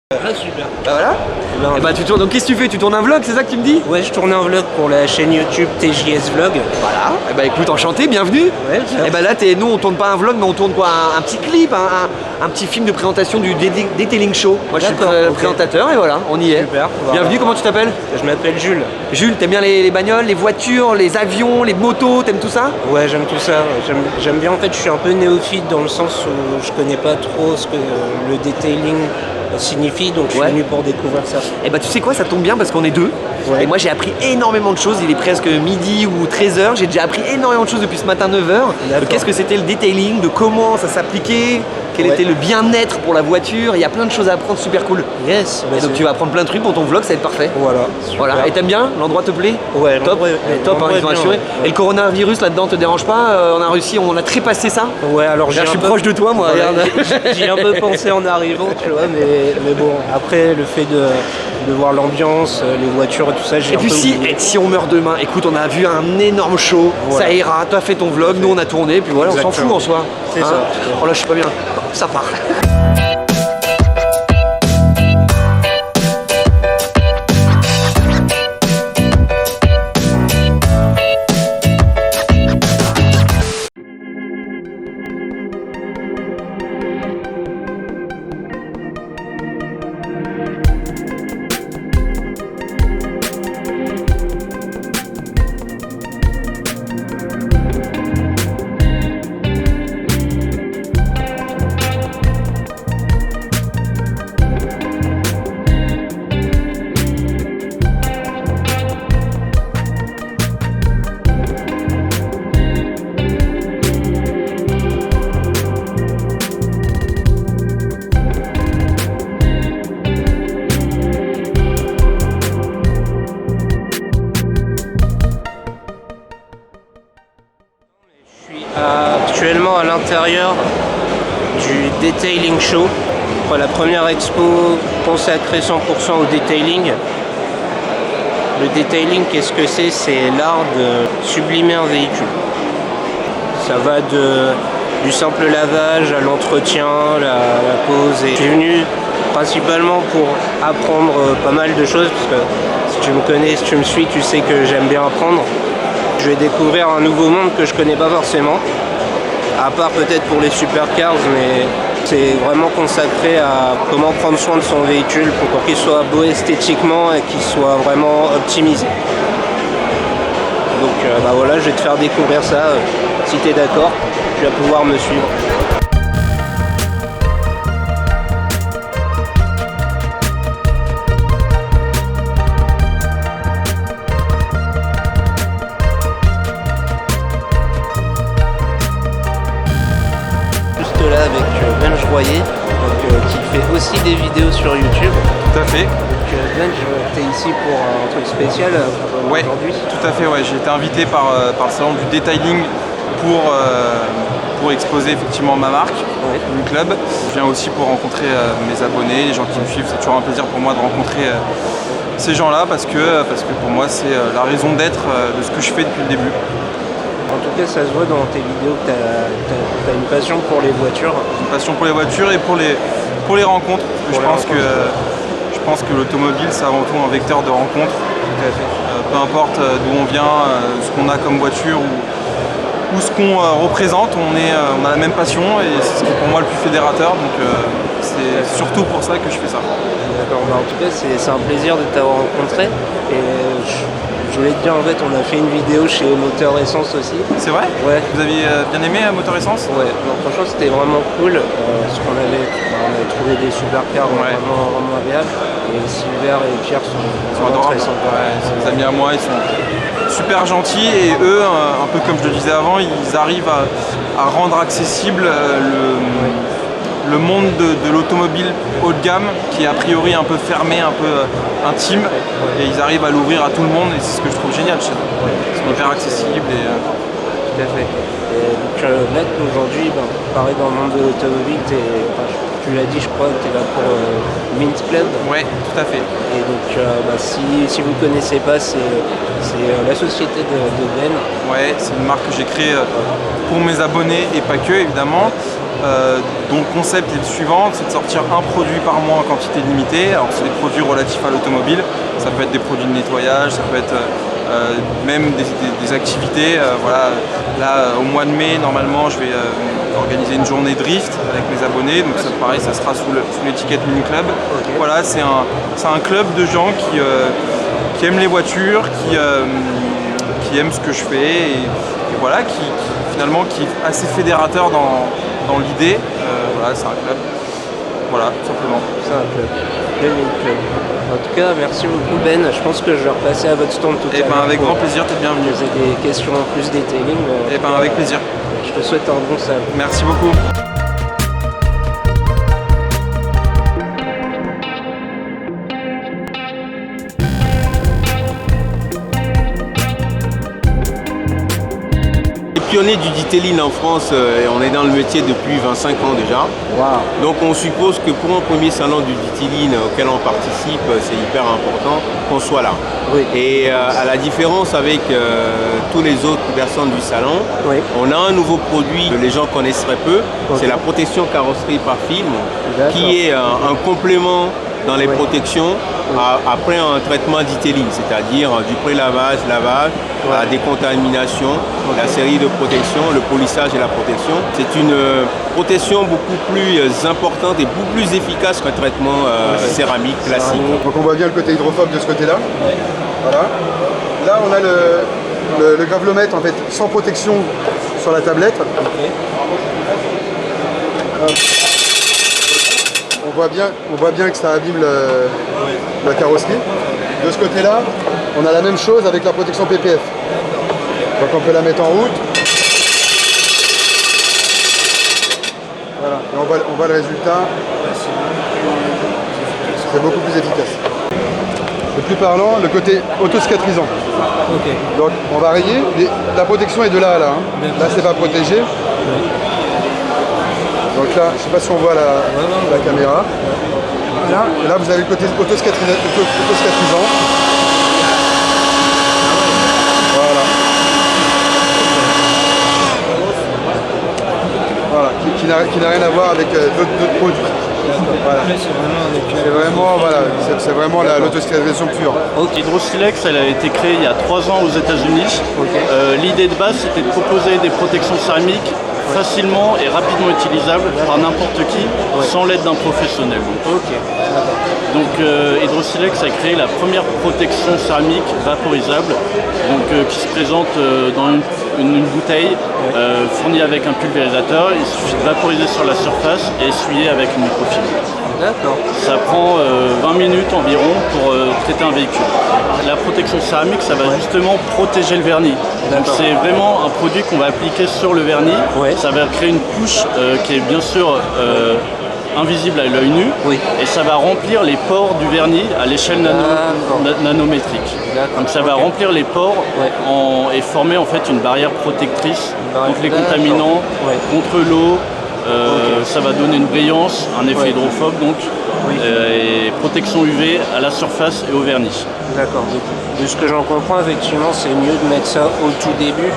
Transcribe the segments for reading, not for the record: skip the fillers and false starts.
Ah super. Bah voilà. Et bah tu tournes. Donc qu'est-ce que tu fais? Tu tournes un vlog, c'est ça que tu me dis? Ouais, je tournais un vlog pour la chaîne YouTube TJS Vlog. Voilà. Et bah écoute, enchanté, bienvenue. Ouais. Et bah là, nous on tourne pas un vlog, mais on tourne quoi? Un petit clip, un petit film de présentation du Detailing Show. Moi je suis le présentateur et voilà, on y est. Super. Bienvenue, comment tu t'appelles? Je m'appelle Jules. Jules, t'aimes bien les bagnoles, les voitures, les avions, les motos, t'aimes tout ça? Ouais, j'aime tout ça. J'aime bien, en fait, je suis un peu néophyte dans le sens où je connais pas trop ce que le detailing signifie, donc je suis venu pour découvrir ça. Et bah tu sais quoi, ça tombe bien parce qu'on est deux. Ouais. Et moi j'ai appris énormément de choses, il est presque midi ou 13h, j'ai déjà appris énormément de choses depuis ce matin 9h. Qu'est-ce que c'était le detailing, de comment ça s'appliquait, quel était le bien-être pour la voiture, il y a plein de choses à apprendre super cool. Yes. Et donc tu vas apprendre plein de trucs pour ton vlog, ça va être parfait. Voilà. Voilà. Et t'aimes bien? L'endroit te plaît? Ouais, top. Top, hein, ils ont assuré. Ouais. Et le coronavirus là-dedans te dérange pas? On a réussi, on a trépassé ça. Ouais, alors je suis proche de toi, moi. Voilà, Regarde. J'ai un peu pensé en arrivant, tu vois, mais bon, après le fait de voir l'ambiance, les voitures et tout ça, j'ai Et puis si on meurt demain, écoute, on a vu un énorme show, ça ira, toi fait ton vlog, nous on a tourné, puis voilà, on s'en fout en soi. C'est ça. Oh là, je suis pas bien. Ça part. Actuellement à l'intérieur du Detailing Show, la première expo consacrée 100% au detailing. Le detailing, qu'est-ce que c'est? C'est l'art de sublimer un véhicule. Ça va du simple lavage à l'entretien, la pose. Et je suis venu principalement pour apprendre pas mal de choses, parce que si tu me connais, si tu me suis, tu sais que j'aime bien apprendre. Je vais découvrir un nouveau monde que je connais pas forcément. À part peut-être pour les supercars, mais c'est vraiment consacré à comment prendre soin de son véhicule pour qu'il soit beau esthétiquement et qu'il soit vraiment optimisé. Donc bah voilà, je vais te faire découvrir ça. Si tu es d'accord, tu vas pouvoir me suivre. Là avec Benj Royer, qui fait aussi des vidéos sur YouTube. Tout à fait. Donc Benj, t'es ici pour un truc spécial aujourd'hui? Tout à fait, ouais. J'ai été invité par le salon du detailing pour exposer effectivement ma marque, mon club. Je viens aussi pour rencontrer mes abonnés, les gens qui me suivent. C'est toujours un plaisir pour moi de rencontrer ces gens-là parce que pour moi c'est la raison d'être de ce que je fais depuis le début. En tout cas, ça se voit dans tes vidéos que tu as une passion pour les voitures. Une passion pour les voitures et pour les rencontres. Je pense que l'automobile, c'est avant tout un vecteur de rencontres. Peu importe d'où on vient, ce qu'on a comme voiture ou ce qu'on représente, on a la même passion et c'est ce qui est pour moi le plus fédérateur. Donc c'est surtout pour ça que je fais ça. D'accord, en tout cas, c'est un plaisir de t'avoir rencontré. Et je voulais te dire, en fait, on a fait une vidéo chez Moteur Essence aussi. C'est vrai? Ouais. Vous aviez bien aimé Moteur Essence? Ouais, donc, franchement c'était vraiment cool. Parce qu'on avait trouvé des supercars vraiment agréables. Et Silver et Pierre sont adorables. très sympas. Ouais, c'est des amis à moi, ils sont super gentils et eux, un peu comme je le disais avant, ils arrivent à rendre accessible le monde de l'automobile haut de gamme qui est a priori un peu fermé, un peu intime, et ils arrivent à l'ouvrir à tout le monde et c'est ce que je trouve génial chez eux. Ils sont hyper accessibles et tout à fait. Et donc là aujourd'hui, pareil dans le monde de l'automobile, tu l'as dit, je crois que tu es là pour Mint Club. Ouais, tout à fait. Et donc si vous ne connaissez pas, c'est la société de Ben. Ouais, c'est une marque que j'ai créée pour mes abonnés et pas que évidemment. dont le concept est le suivant, c'est de sortir un produit par mois en quantité limitée. Alors c'est des produits relatifs à l'automobile, ça peut être des produits de nettoyage, ça peut être même des activités. Voilà. Là, au mois de mai, normalement, je vais organiser une journée drift avec mes abonnés, donc ça, pareil, ça sera sous l'étiquette Mini Club. Okay. Voilà, c'est un club de gens qui aiment les voitures, qui aiment ce que je fais et voilà, qui finalement qui est assez fédérateur dans l'idée. Voilà, c'est un club. Voilà, tout simplement. C'est un club. Le Mini Club. En tout cas, merci beaucoup Ben. Je pense que je vais repasser à votre stand tout à l'heure. Avec grand plaisir, t'es bienvenu. Vous avez des questions en plus detailing. Avec plaisir. Je te souhaite un bon salon. Merci beaucoup. Pionnier du detailing en France, on est dans le métier depuis 25 ans déjà. Wow. Donc on suppose que pour un premier salon du detailing auquel on participe, c'est hyper important qu'on soit là. Oui. Et à la différence avec tous les autres personnes du salon, oui. On a un nouveau produit que les gens connaissent très peu, okay. C'est la protection carrosserie par film, qui est un complément dans les protections après un traitement detailing, c'est-à-dire du pré-lavage, lavage, la décontamination, la série de protection, le polissage et la protection. C'est une protection beaucoup plus importante et beaucoup plus efficace qu'un traitement céramique classique. Donc on voit bien le côté hydrophobe de ce côté-là. Voilà. Là on a le gravelomètre en fait sans protection sur la tablette. On voit bien que ça abîme la carrosserie. De ce côté-là, on a la même chose avec la protection PPF. Donc on peut la mettre en route. Voilà, et on voit le résultat. C'est beaucoup plus efficace. Le plus parlant, le côté auto-cicatrisant. Okay. Donc on va rayer. La protection est de là à là. Hein. Là c'est pas protégé. Donc là, je ne sais pas si on voit la caméra. Là, vous avez le côté auto-cicatrisant. Voilà. Qui n'a rien à voir avec d'autres produits. Voilà. C'est vraiment l'autocicatrisation pure. Hydrosilex, elle a été créée il y a 3 ans aux États-Unis. Okay. L'idée de base, c'était de proposer des protections céramiques facilement et rapidement utilisables par n'importe qui, sans l'aide d'un professionnel. Donc Hydrosilex a créé la première protection céramique vaporisable, qui se présente dans une bouteille fournie avec un pulvérisateur. Il suffit de vaporiser sur la surface et essuyer avec une microfibre. D'accord. Ça prend 20 minutes environ pour traiter un véhicule. La protection céramique, ça va justement protéger le vernis. Donc c'est vraiment un produit qu'on va appliquer sur le vernis. Ouais. Ça va créer une couche qui est bien sûr invisible à l'œil nu. Oui. Et ça va remplir les pores du vernis à l'échelle nanométrique. Donc ça va remplir les pores et former en fait une barrière protectrice contre les contaminants, contre l'eau. Ça va donner une brillance, un effet hydrophobe donc, et protection UV à la surface et au vernis. D'accord. De ce que j'en comprends, effectivement, c'est mieux de mettre ça au tout début,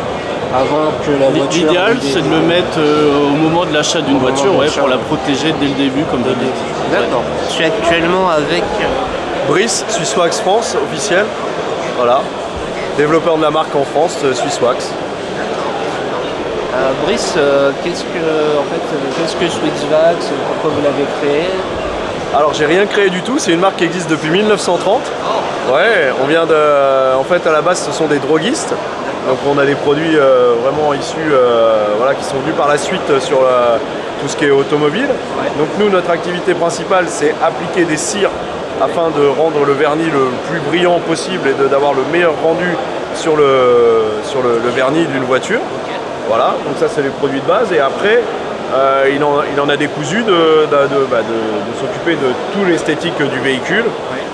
avant que la voiture... L'idéal, c'est de le mettre au moment de l'achat d'une voiture, pour la protéger dès le début, comme d'habitude. D'accord. Je suis actuellement avec... Brice, Swisswax France, officiel. Voilà. Développeur de la marque en France, Swisswax. Brice, qu'est-ce que Swisswax, pourquoi vous l'avez créé? Alors j'ai rien créé du tout, c'est une marque qui existe depuis 1930. Ouais, on vient de... En fait à la base ce sont des droguistes. Donc on a des produits vraiment issus, qui sont venus par la suite sur tout ce qui est automobile. Donc nous, notre activité principale, c'est appliquer des cires afin de rendre le vernis le plus brillant possible et d'avoir le meilleur rendu sur le vernis d'une voiture. Voilà, donc ça c'est les produits de base. Et après, il en a décousu de s'occuper de tout l'esthétique du véhicule.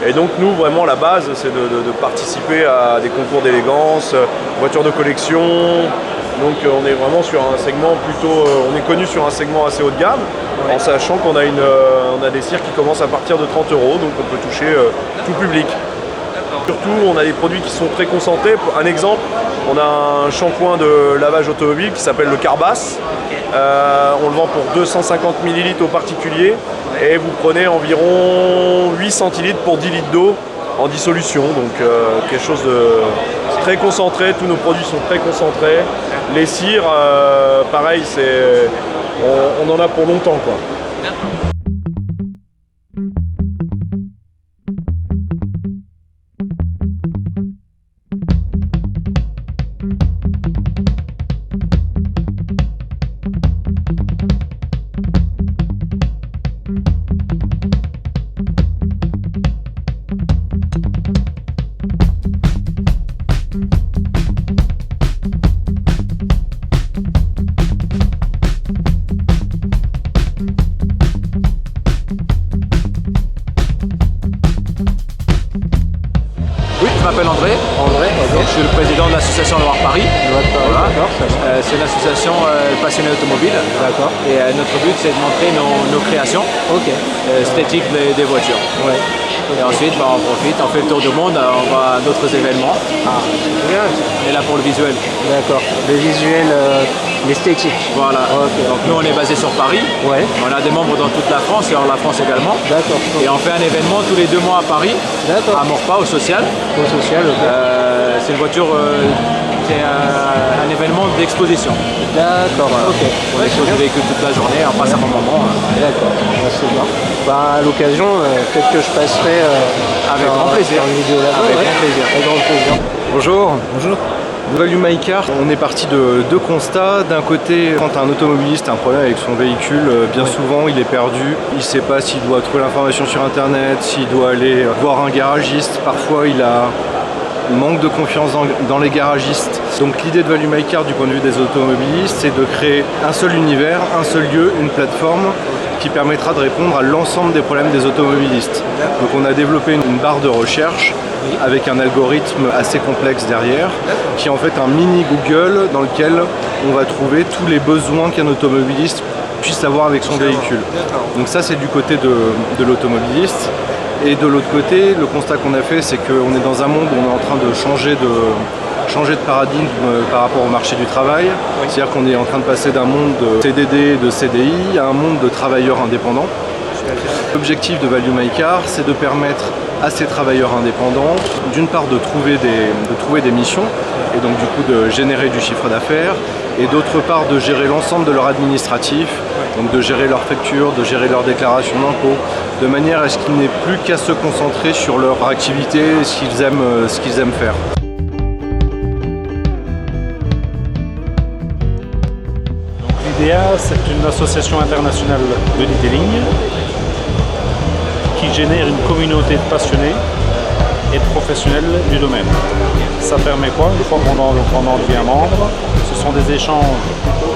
Et donc nous, vraiment, la base, c'est de participer à des concours d'élégance, voitures de collection. Donc on est vraiment sur un segment plutôt... on est connu sur un segment assez haut de gamme, en sachant qu'on a, on a des cires qui commencent à partir de 30 €, donc on peut toucher tout public. Surtout, on a des produits qui sont très concentrés. Un exemple, on a un shampoing de lavage automobile qui s'appelle le Carbas. On le vend pour 250 ml au particulier et vous prenez environ 8 centilitres pour 10 litres d'eau en dissolution. Donc quelque chose de très concentré, tous nos produits sont très concentrés. Les cires, pareil, on en a pour longtemps, quoi. Oui, je m'appelle André. Donc, je suis le président de l'association Loire Paris. Voilà. C'est une association passionnée automobile. D'accord. Et notre but, c'est de montrer nos créations esthétiques des voitures. Ouais. Et ensuite, on profite, on fait le tour du monde, on va à d'autres événements. Bien. On est là pour le visuel. D'accord. Le visuel, l'esthétique. Voilà. Donc nous, on est basé sur Paris. Ouais. On a des membres dans toute la France et hors la France également. D'accord. Et on fait un événement tous les 2 mois à Paris, D'accord. à Morpa, au social. Au social, ok. C'est une voiture, c'est un événement d'exposition. D'accord, ok. On expose des véhicules toute la journée, on passe un bon moment. D'accord, c'est bien. Bah, à l'occasion, peut-être que je passerai Avec grand plaisir. faire une vidéo là-bas. Avec grand plaisir. Avec grand plaisir. Bonjour. Bonjour. Value My Car, on est parti de 2 constats. D'un côté, quand un automobiliste a un problème avec son véhicule, bien souvent il est perdu. Il ne sait pas s'il doit trouver l'information sur internet, s'il doit aller voir un garagiste. Parfois il manque de confiance dans les garagistes. Donc l'idée de Value My Car du point de vue des automobilistes, c'est de créer un seul univers, un seul lieu, une plateforme qui permettra de répondre à l'ensemble des problèmes des automobilistes. Donc on a développé une barre de recherche avec un algorithme assez complexe derrière, qui est en fait un mini Google dans lequel on va trouver tous les besoins qu'un automobiliste puisse avoir avec son véhicule. Donc ça c'est du côté de l'automobiliste. Et de l'autre côté, le constat qu'on a fait, c'est qu'on est dans un monde où on est en train de changer de paradigme par rapport au marché du travail. C'est-à-dire qu'on est en train de passer d'un monde de CDD, de CDI, à un monde de travailleurs indépendants. L'objectif de Value My Car, c'est de permettre à ces travailleurs indépendants, d'une part de trouver des missions, et donc du coup de générer du chiffre d'affaires, et d'autre part de gérer l'ensemble de leur administratif, donc de gérer leurs factures, de gérer leurs déclarations d'impôts, de manière à ce qu'ils n'aient plus qu'à se concentrer sur leur activité, ce qu'ils aiment faire. L'IDEA, c'est une association internationale de detailing qui génère une communauté de passionnés et de professionnels du domaine. Ça permet quoi? Une fois qu'on devient membre, ce sont des échanges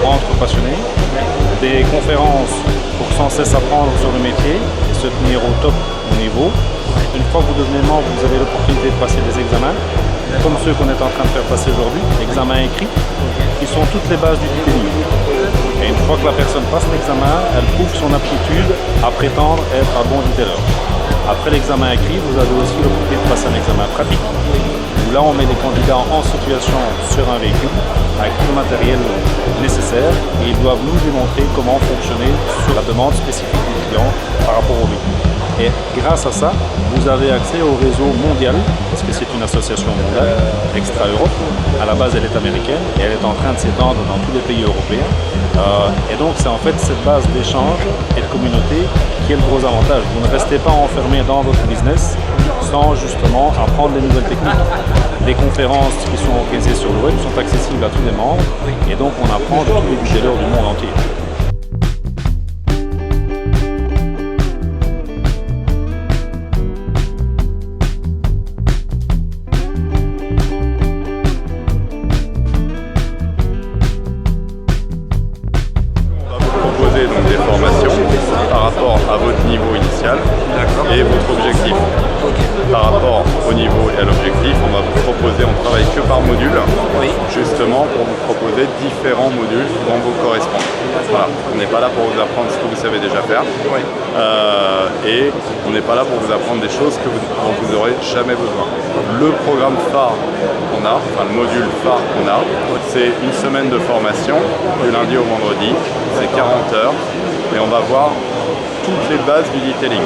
entre passionnés, des conférences pour sans cesse apprendre sur le métier et se tenir au top niveau. Une fois que vous devenez membre, vous avez l'opportunité de passer des examens, comme ceux qu'on est en train de faire passer aujourd'hui, examens écrits, qui sont toutes les bases du detailing. Et une fois que la personne passe l'examen, elle prouve son aptitude à prétendre être un bon détailleur. Après l'examen écrit, vous avez aussi l'opportunité de passer un examen pratique, où là on met les candidats en situation sur un véhicule, avec tout le matériel nécessaire, et ils doivent nous démontrer comment fonctionner sur la demande spécifique du client par rapport au véhicule. Et grâce à ça, vous avez accès au réseau mondial, parce que c'est une association mondiale, extra-Europe. À la base, elle est américaine et elle est en train de s'étendre dans tous les pays européens. Et donc, c'est en fait cette base d'échange et de communauté qui est le gros avantage. Vous ne restez pas enfermé dans votre business sans justement apprendre des nouvelles techniques. Les conférences qui sont organisées sur le web sont accessibles à tous les membres et donc on apprend de tous les retailers du monde entier. Proposer donc des formations par rapport à votre niveau initial. social et votre objectif. Par rapport au niveau et à l'objectif, on va vous proposer, on travaille que par module, justement pour vous proposer différents modules dont vous correspondent. Voilà. On n'est pas là pour vous apprendre ce que vous savez déjà faire et on n'est pas là pour vous apprendre des choses dont vous n'aurez jamais besoin. Le programme phare qu'on a, enfin le module phare qu'on a, c'est une semaine de formation du lundi au vendredi, c'est 40 heures et on va voir toutes les bases du detailing.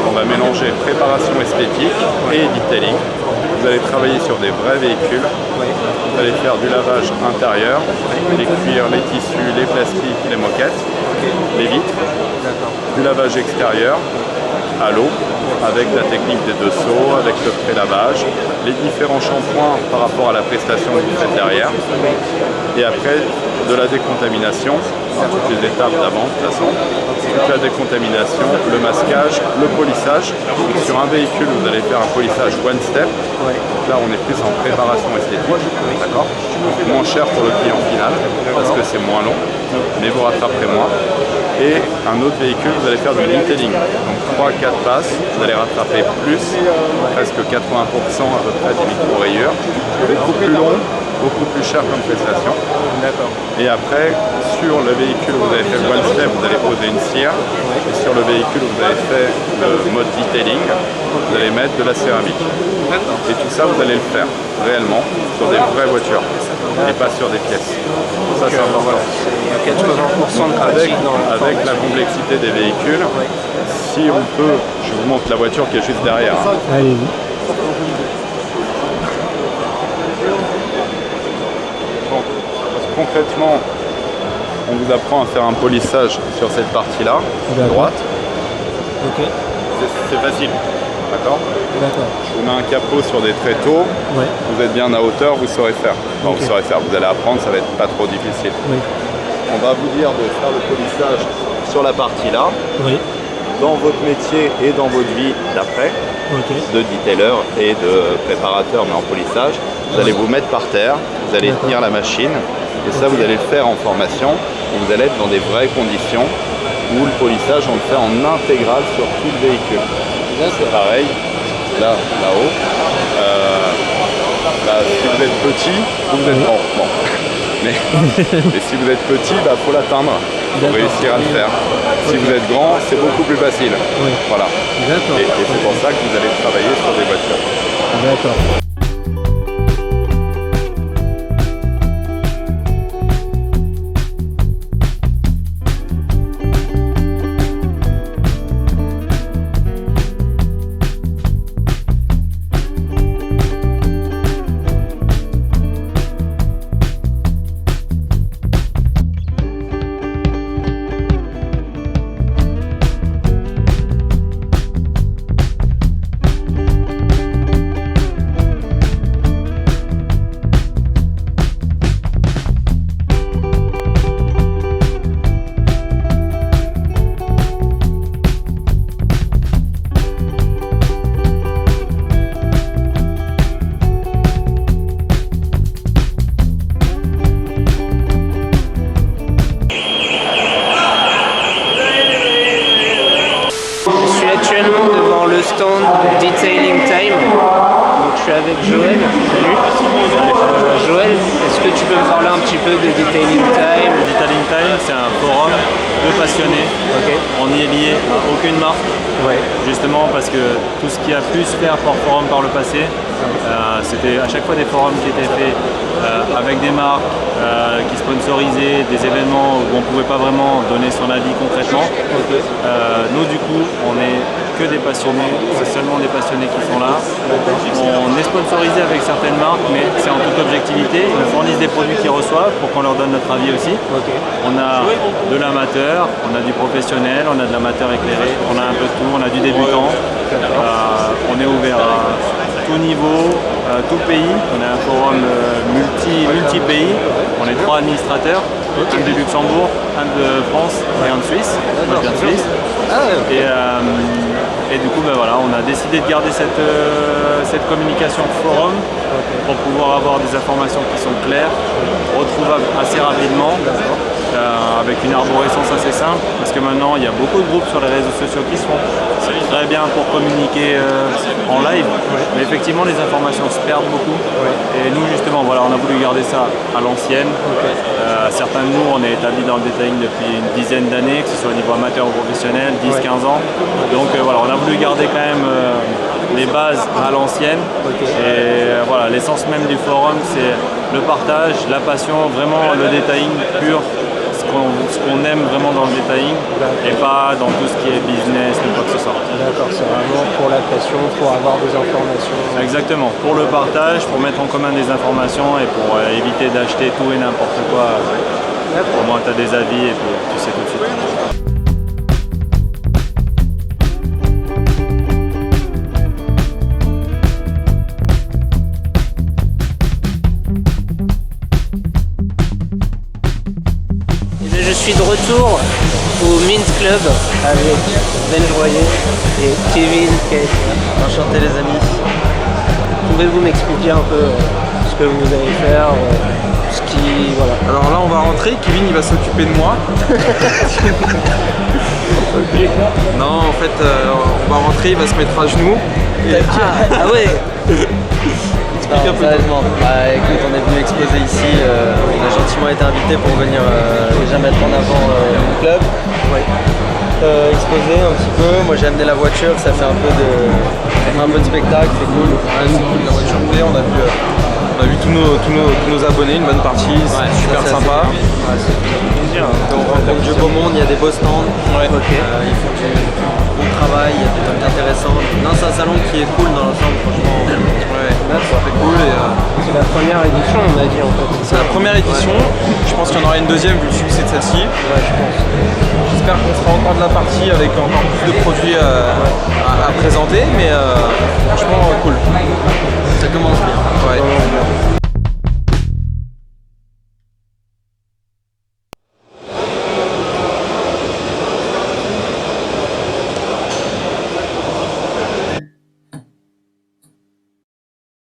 On va mélanger préparation esthétique et detailing. Vous allez travailler sur des vrais véhicules. Vous allez faire du lavage intérieur, les cuirs, les tissus, les plastiques, les moquettes, les vitres, du lavage extérieur à l'eau, avec la technique des 2 seaux, avec le pré-lavage, les différents shampoings par rapport à la prestation que vous faites derrière. Et après, de la décontamination, toutes les étapes d'avant de toute façon, toute la décontamination, le masquage, le polissage. Donc, sur un véhicule, vous allez faire un polissage one step. Donc là, on est plus en préparation esthétique, d'accord. Moins cher pour le client final, parce que c'est moins long, mais vous rattraperez moins. Et un autre véhicule, vous allez faire du detailing. Donc 3-4 passes, vous allez rattraper plus, presque 80% à peu près des micro-rayures. Beaucoup plus long, beaucoup plus cher comme prestation. Et après, sur le véhicule où vous avez fait le one step, vous allez poser une cire. Et sur le véhicule où vous avez fait le mode detailing, vous allez mettre de la céramique. Et tout ça, vous allez le faire réellement sur des vraies voitures et pas sur des pièces. Ça, c'est important. Il y a 80% de pratique avec la complexité des véhicules, si on peut, je vous montre la voiture qui est juste derrière. Allez-y. Bon, concrètement, on vous apprend à faire un polissage sur cette partie-là, à droite. C'est facile, d'accord. Je vous mets un capot sur des tréteaux, vous êtes bien à hauteur, vous saurez faire. Enfin, vous saurez faire, vous allez apprendre, ça va être pas trop difficile. On va vous dire de faire le polissage sur la partie là, dans votre métier et dans votre vie d'après, de detailer et de préparateur mais en polissage. Vous allez vous mettre par terre, vous allez tenir la machine et ça vous allez le faire en formation et vous allez être dans des vraies conditions où le polissage on le fait en intégral sur tout le véhicule. C'est pareil, là-haut. Si vous êtes petit, vous êtes grand. Bon. Mais si vous êtes petit, il faut l'atteindre pour réussir à le faire. Si vous êtes grand, c'est beaucoup plus facile. Voilà. Et c'est pour ça que vous allez travailler sur des voitures. D'accord. stand Detailing Time. Donc je suis avec Joël. Salut. Joël, est-ce que tu peux me parler un petit peu de Detailing Time? Detailing Time, c'est un forum de passionnés. On n'y est lié à aucune marque. Justement parce que tout ce qui a pu se faire par forum par le passé, c'était à chaque fois des forums qui étaient faits avec des marques qui sponsorisaient des événements où on ne pouvait pas vraiment donner son avis concrètement. Nous du coup on n'est que des passionnés, c'est seulement des passionnés qui sont là. On est sponsorisé avec certaines marques mais c'est en toute objectivité, ils nous fournissent des produits qu'ils reçoivent pour qu'on leur donne notre avis aussi. On a de l'amateur, on a du professionnel, on a de l'amateur éclairé, on a un peu de tout, on a du débutant. On est ouvert à tout niveau, tout pays. On a un forum multi-pays. On est 3 administrateurs, un de Luxembourg, un de France et un de Suisse. Moi je viens de Suisse. Et du coup voilà, on a décidé de garder cette communication forum pour pouvoir avoir des informations qui sont claires, retrouvables assez rapidement avec une arborescence assez simple, parce que maintenant il y a beaucoup de groupes sur les réseaux sociaux qui se font. C'est très bien pour communiquer en live, mais effectivement les informations se perdent beaucoup. Et nous justement, voilà, on a voulu garder ça à l'ancienne. Certains de nous, on est établis dans le detailing depuis une dizaine d'années, que ce soit au niveau amateur ou professionnel, 10-15 ans. Donc voilà, on a voulu garder quand même les bases à l'ancienne. Et voilà, l'essence même du forum, c'est le partage, la passion, vraiment le detailing pur, ce qu'on aime vraiment dans le detailing, et pas dans tout ce qui est business ou quoi que ce soit. D'accord, c'est vraiment pour la passion, pour avoir des informations. Exactement, pour le partage, pour mettre en commun des informations et pour éviter d'acheter tout et n'importe quoi. Au moins tu as des avis et puis tu sais tout de suite. Je suis de retour au Mint Club avec Ben Joyer et Kevin Kate. Enchanté les amis. Pouvez-vous m'expliquer un peu ce que vous allez faire, ce qui... Voilà. Alors là on va rentrer, Kevin il va s'occuper de moi. Non en fait on va rentrer, il va se mettre à genoux. Ah ouais. Sérieusement, écoute, on est venu exposer ici, on a gentiment été invité pour venir déjà mettre en avant le club, exposer un petit peu. Moi j'ai amené la voiture, ça fait un peu de spectacle, c'est cool. C'est cool, la voiture plaît, on a vu tous nos abonnés, une bonne partie, c'est super sympa. On rencontre du beau monde, il y a des beaux stands, ils font du bon travail, il y a des trucs intéressants. Non, c'est un salon qui est cool dans l'ensemble, franchement. C'est cool. C'est la première édition, on a dit en fait. C'est la première édition, je pense qu'il y en aura une deuxième vu le succès de celle-ci. Je pense. J'espère qu'on sera encore de la partie avec encore plus de produits à présenter, mais franchement cool. Ça commence bien. Ouais.